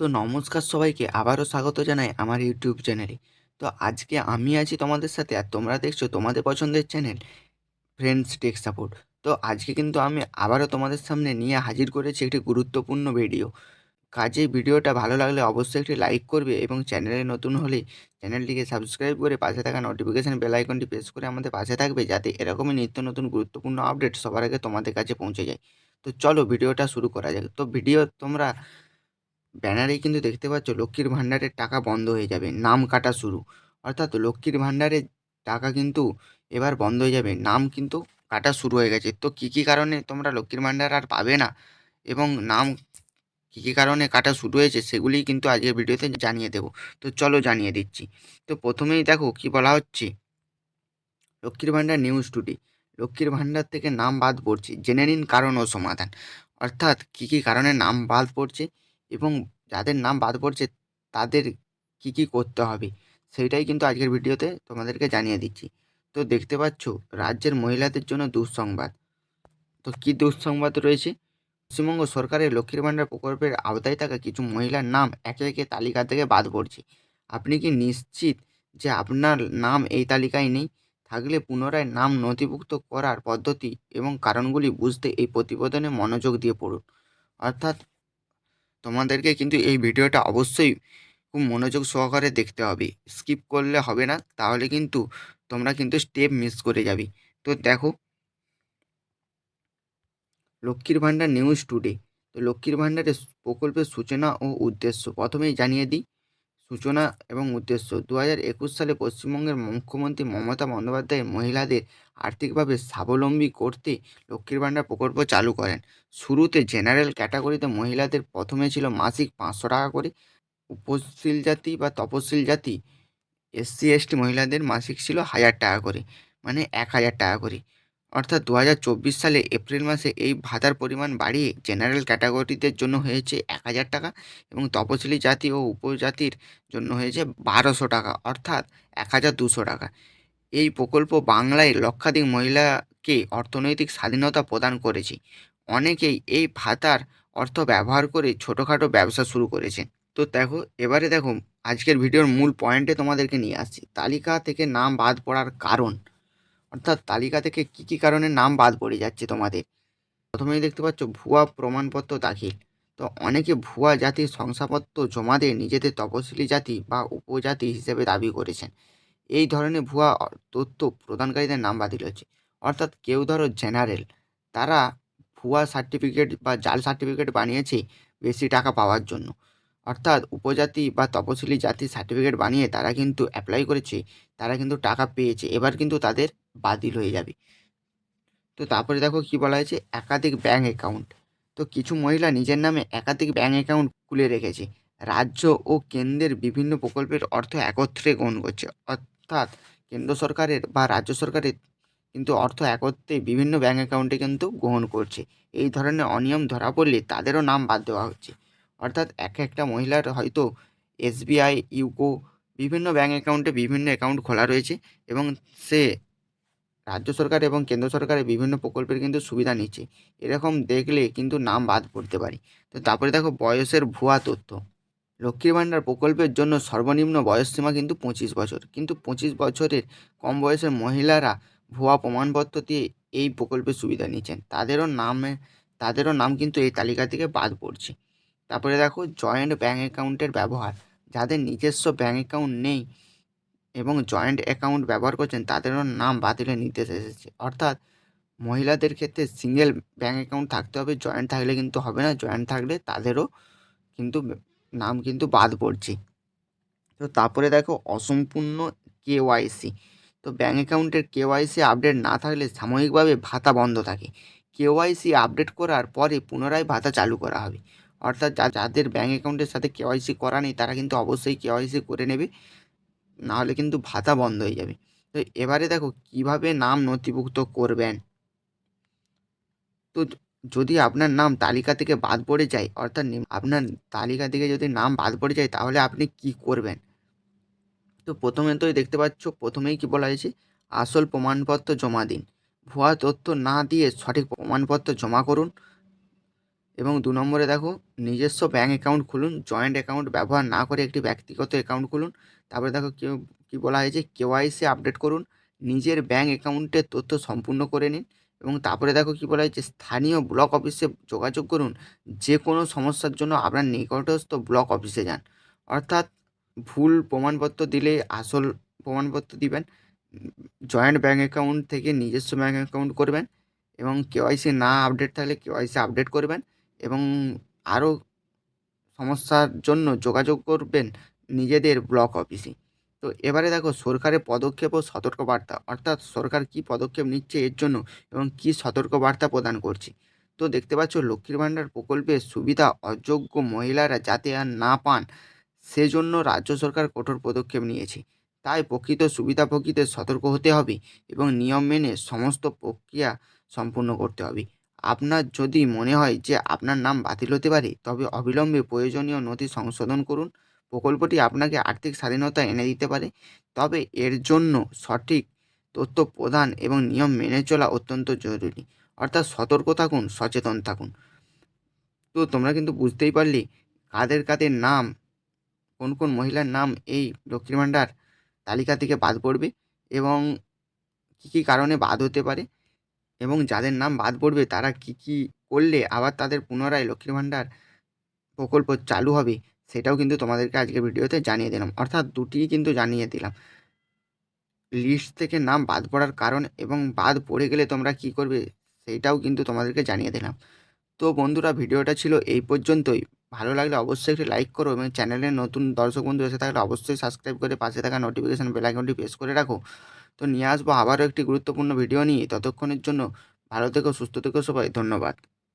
তো নমস্কার সবাইকে আবারও স্বাগত জানাই আমার ইউটিউব চ্যানেলে। তো আজকে আমি আছি তোমাদের সাথে আর তোমরা দেখছো তোমাদের পছন্দের চ্যানেল ফ্রেন্ডস টেক সাপোর্ট। তো আজকে কিন্তু আমি আবারও তোমাদের সামনে নিয়ে হাজির করেছি একটি গুরুত্বপূর্ণ ভিডিও। কাজেই ভিডিওটা ভালো লাগলে অবশ্যই একটি লাইক করবে এবং চ্যানেলে নতুন হলে চ্যানেলটিকে সাবস্ক্রাইব করে পাশে থাকা নোটিফিকেশান বেল আইকনটি প্রেস করে আমাদের পাশে থাকবে, যাতে এরকমই নিত্য নতুন গুরুত্বপূর্ণ আপডেট সবার আগে তোমাদের কাছে পৌঁছে যায়। তো চলো ভিডিওটা শুরু করা যাক। তো ভিডিও তোমরা ব্যানারেই কিন্তু দেখতে পাচ্ছ লক্ষ্মীর ভাণ্ডারের টাকা বন্ধ হয়ে যাবে, নাম কাটা শুরু। অর্থাৎ লক্ষ্মীর ভাণ্ডারের টাকা কিন্তু এবার বন্ধ হয়ে যাবে, নাম কিন্তু কাটা শুরু হয়ে গেছে। তো কী কী কারণে তোমরা লক্ষ্মীর ভাণ্ডার আর পাবে না এবং নাম কী কী কারণে কাটা শুরু হয়েছে সেগুলিই কিন্তু আজকের ভিডিওতে জানিয়ে দেবো। তো চলো জানিয়ে দিচ্ছি। তো প্রথমেই দেখো কি বলা হচ্ছে, লক্ষ্মীর ভাণ্ডার নিউজ টুডে, লক্ষ্মীর ভাণ্ডার থেকে নাম বাদ পড়ছে, জেনে নিন কারণ ও সমাধান। অর্থাৎ কী কী কারণে নাম বাদ পড়ছে এবং যাদের নাম বাদ পড়ছে তাদের কি কি করতে হবে সেইটাই কিন্তু আজকের ভিডিওতে তোমাদেরকে জানিয়ে দিচ্ছি। তো দেখতে পাচ্ছ রাজ্যের মহিলাদের জন্য দুঃসংবাদ। তো কী দুঃসংবাদ রয়েছে? পশ্চিমবঙ্গ সরকারের লক্ষ্মীর ভাণ্ডার প্রকল্পের আওতায় থাকা কিছু মহিলার নাম একে একে তালিকা থেকে বাদ পড়ছে। আপনি কি নিশ্চিত যে আপনার নাম এই তালিকায় নেই? থাকলে পুনরায় নাম নথিভুক্ত করার পদ্ধতি এবং কারণগুলি বুঝতে এই প্রতিবেদনে মনোযোগ দিয়ে পড়ুন। অর্থাৎ তোমাদেরকে কিন্তু এই ভিডিওটা অবশ্যই খুব মনোযোগ সহকারে দেখতে হবে, স্কিপ করলে হবে না, তাহলে কিন্তু তোমরা কিন্তু স্টেপ মিস করে যাবে। তো দেখো, লক্ষ্মীর ভাণ্ডার নিউজ টুডে। তো লক্ষ্মীর ভাণ্ডারের প্রকল্পের সূচনা ও উদ্দেশ্য প্রথমেই জানিয়ে দিই। সূচনা এবং উদ্দেশ্য: 2021 সালে পশ্চিমবঙ্গের মুখ্যমন্ত্রী মমতা বন্দ্যোপাধ্যায় মহিলাদের আর্থিকভাবে স্বাবলম্বী করতে লক্ষ্মীর ভাণ্ডার প্রকল্প চালু করেন। শুরুতে জেনারেল ক্যাটাগরিতে মহিলাদের প্রথমে ছিল মাসিক 500 টাকা করে, উপশীল জাতি বা তপশিল জাতি এসসি এসটি মহিলাদের মাসিক ছিল 1000 টাকা করে, মানে 1000 টাকা করে। অর্থাৎ 2024 সালে এপ্রিল মাসে এই ভাতার পরিমাণ বাড়িয়ে জেনারেল ক্যাটাগরিদের জন্য হয়েছে 1000 টাকা এবং তপশিলি জাতি ও উপজাতির জন্য হয়েছে 1200 টাকা, অর্থাৎ 1200 টাকা। এই প্রকল্প বাংলায় লক্ষাধিক মহিলাকে অর্থনৈতিক স্বাধীনতা প্রদান করেছে। অনেকেই এই ভাতার অর্থ ব্যবহার করে ছোটোখাটো ব্যবসা শুরু করেছে। তো দেখো, এবারে দেখো আজকের ভিডিওর মূল পয়েন্টে তোমাদেরকে নিয়ে আসছি, তালিকা থেকে নাম বাদ পড়ার কারণ। অর্থাৎ তালিকা থেকে কী কী কারণে নাম বাদ পড়ে যাচ্ছে তোমাদের। প্রথমেই দেখতে পাচ্ছ ভুয়া প্রমাণপত্র দাখিল। তো অনেকে ভুয়া জাতির শংসাপত্র জমা দিয়ে নিজেদের তপশিলি জাতি বা উপজাতি হিসেবে দাবি করেছেন। এই ধরনের ভুয়া তথ্য প্রদানকারীদের নাম বাতিল হচ্ছে। অর্থাৎ কেউ ধরো জেনারেল, তারা ভুয়া সার্টিফিকেট বা জাল সার্টিফিকেট বানিয়েছে বেশি টাকা পাওয়ার জন্য। অর্থাৎ উপজাতি বা তপশিলি জাতির সার্টিফিকেট বানিয়ে তারা কিন্তু অ্যাপ্লাই করেছে, তারা কিন্তু টাকা পেয়েছে, এবার কিন্তু তাদের বাতিল হয়ে যাবে। তো তারপরে দেখো কি বলা হয়েছে, একাধিক ব্যাঙ্ক অ্যাকাউন্ট। তো কিছু মহিলা নিজের নামে একাধিক ব্যাঙ্ক অ্যাকাউন্ট খুলে রেখেছে, রাজ্য ও কেন্দ্রের বিভিন্ন প্রকল্পের অর্থ একত্রে গ্রহণ করছে। অর্থাৎ কেন্দ্র সরকারের বা রাজ্য সরকারের কিন্তু অর্থ একত্রে বিভিন্ন ব্যাঙ্ক অ্যাকাউন্টে কিন্তু গ্রহণ করছে। এই ধরনের অনিয়ম ধরা পড়লে তাদেরও নাম বাদ দেওয়া হচ্ছে। অর্থাৎ এক একটা মহিলার হয়তো এসবিআই, ইউকো বিভিন্ন ব্যাঙ্ক অ্যাকাউন্টে বিভিন্ন অ্যাকাউন্ট খোলা রয়েছে এবং সে রাজ্য সরকার এবং কেন্দ্র সরকারের বিভিন্ন প্রকল্পের কিন্তু সুবিধা নিচ্ছে। এরকম দেখলে কিন্তু নাম বাদ পড়তে পারে। তো তারপরে দেখো বয়সের ভুয়া তথ্য। লক্ষ্মীর ভাণ্ডার প্রকল্পের জন্য সর্বনিম্ন বয়সসীমা কিন্তু 25 বছর, কিন্তু 25 বছরের কম বয়সের মহিলারা ভুয়া প্রমাণপত্র দিয়ে এই প্রকল্পের সুবিধা নিচ্ছেন, তাদেরও নাম কিন্তু এই তালিকা থেকে বাদ পড়ছে। তারপরে দেখো জয়েন্ট ব্যাঙ্ক অ্যাকাউন্টের ব্যবহার। যাদের নিজস্ব ব্যাঙ্ক অ্যাকাউন্ট নেই এবং জয়েন্ট অ্যাকাউন্ট ব্যবহার করছেন তাদেরও নাম বাতিলের নির্দেশ এসেছে। অর্থাৎ মহিলাদের ক্ষেত্রে সিঙ্গেল ব্যাঙ্ক অ্যাকাউন্ট থাকতে হবে, জয়েন্ট থাকলে কিন্তু হবে না, জয়েন্ট থাকলে তাদেরও কিন্তু নাম কিন্তু বাদ পড়ছে। তো তারপরে দেখো অসম্পূর্ণ কেওয়াইসি। তো ব্যাঙ্ক অ্যাকাউন্টের কেওয়াইসি আপডেট না থাকলে সাময়িকভাবে ভাতা বন্ধ থাকে। কেওয়াইসি আপডেট করার পরে পুনরায় ভাতা চালু করা হবে। অর্থাৎ যাদের ব্যাঙ্ক অ্যাকাউন্টের সাথে কেওয়াইসি করা নেই তারা কিন্তু অবশ্যই কেওয়াইসি করে নেবে, নাহলে কিন্তু ভাতা বন্ধ হয়ে যাবে। তো এবারে দেখো কিভাবে নাম নথিভুক্ত করবেন। তো যদি আপনার নাম তালিকা থেকে বাদ পড়ে যায়, অর্থাৎ আপনার তালিকা থেকে যদি নাম বাদ পড়ে যায় তাহলে আপনি কি করবেন। তো প্রথমে তো দেখতে পাচ্ছ, প্রথমেই কি বলা হয়েছে, আসল প্রমাণপত্র জমা দিন, ভুয়া তথ্য না দিয়ে সঠিক প্রমাণপত্র জমা করুন। এবং 2 নম্বরে দেখো নিজস্ব ব্যাঙ্ক অ্যাকাউন্ট খুলুন, জয়েন্ট অ্যাকাউন্ট ব্যবহার না করে একটি ব্যক্তিগত অ্যাকাউন্ট খুলুন। তারপরে দেখো কী বলা হয়েছে, কেওয়াইসি আপডেট করুন, নিজের ব্যাঙ্ক অ্যাকাউন্টের তথ্য সম্পূর্ণ করে নিন। এবং তারপরে দেখো কী বলা হয়েছে, স্থানীয় ব্লক অফিসে যোগাযোগ করুন, যে কোনো সমস্যার জন্য আপনার নিকটস্থ ব্লক অফিসে যান। অর্থাৎ ভুল প্রমাণপত্র দিলে আসল প্রমাণপত্র দিবেন, জয়েন্ট ব্যাঙ্ক অ্যাকাউন্ট থেকে নিজস্ব ব্যাঙ্ক অ্যাকাউন্ট করবেন, এবং কেওয়াইসি না আপডেট থাকলে কেওয়াইসি আপডেট করবেন, এবং আরও সমস্যার জন্য যোগাযোগ করবেন নিজেদের ব্লক অফিসে। তো এবারে দেখো সরকারের পদক্ষেপ ও সতর্কবার্তা, অর্থাৎ সরকার কী পদক্ষেপ নিচ্ছে এর জন্য এবং কী সতর্কবার্তা প্রদান করছে। তো দেখতে পাচ্ছ লক্ষ্মীর ভাণ্ডার প্রকল্পের সুবিধা অযোগ্য মহিলারা যাতে আর না পান, সেজন্য রাজ্য সরকার কঠোর পদক্ষেপ নিয়েছে। তাই প্রকৃত সুবিধাভোগীদের সতর্ক হতে হবে এবং নিয়ম মেনে সমস্ত প্রক্রিয়া সম্পূর্ণ করতে হবে। আপনার যদি মনে হয় যে আপনার নাম বাতিল হতে পারে, তবে অবিলম্বে প্রয়োজনীয় নথি সংশোধন করুন। প্রকল্পটি আপনাকে আর্থিক স্বাধীনতা এনে দিতে পারে, তবে এর জন্য সঠিক তথ্য প্রদান এবং নিয়ম মেনে চলা অত্যন্ত জরুরি। অর্থাৎ সতর্ক থাকুন, সচেতন থাকুন। তো তোমরা কিন্তু বুঝতেই পারলে কাদের কাদের নাম, কোন কোন মহিলার নাম এই লক্ষ্মীর ভাণ্ডার তালিকা থেকে বাদ পড়বে এবং কী কী কারণে বাদ হতে পারে, এবং যাদের নাম বাদ পড়বে তারা কী কী করলে আবার তাদের পুনরায় লক্ষ্মীর ভাণ্ডার প্রকল্প চালু হবে, সেটাও কিন্তু তোমাদেরকে আজকের ভিডিওতে জানিয়ে দিলাম। অর্থাৎ দুটিই কিন্তু জানিয়ে দিলাম, লিস্ট থেকে নাম বাদ পড়ার কারণ এবং বাদ পড়ে গেলে তোমরা কী করবে সেইটাও কিন্তু তোমাদেরকে জানিয়ে দিলাম। তো বন্ধুরা, ভিডিওটা ছিল এই পর্যন্তই। ভালো লাগলে অবশ্যই একটি লাইক করো এবং চ্যানেলের নতুন দর্শক বন্ধু এসে থাকলে অবশ্যই সাবস্ক্রাইব করে পাশে থাকা নোটিফিকেশান বেল আইকনটি প্রেস করে রাখো। তো নিয়ে আসবো আবারও একটি গুরুত্বপূর্ণ ভিডিও নিয়ে। ততক্ষণের জন্য ভালো থেকো, সুস্থ থেকো সবাই। ধন্যবাদ।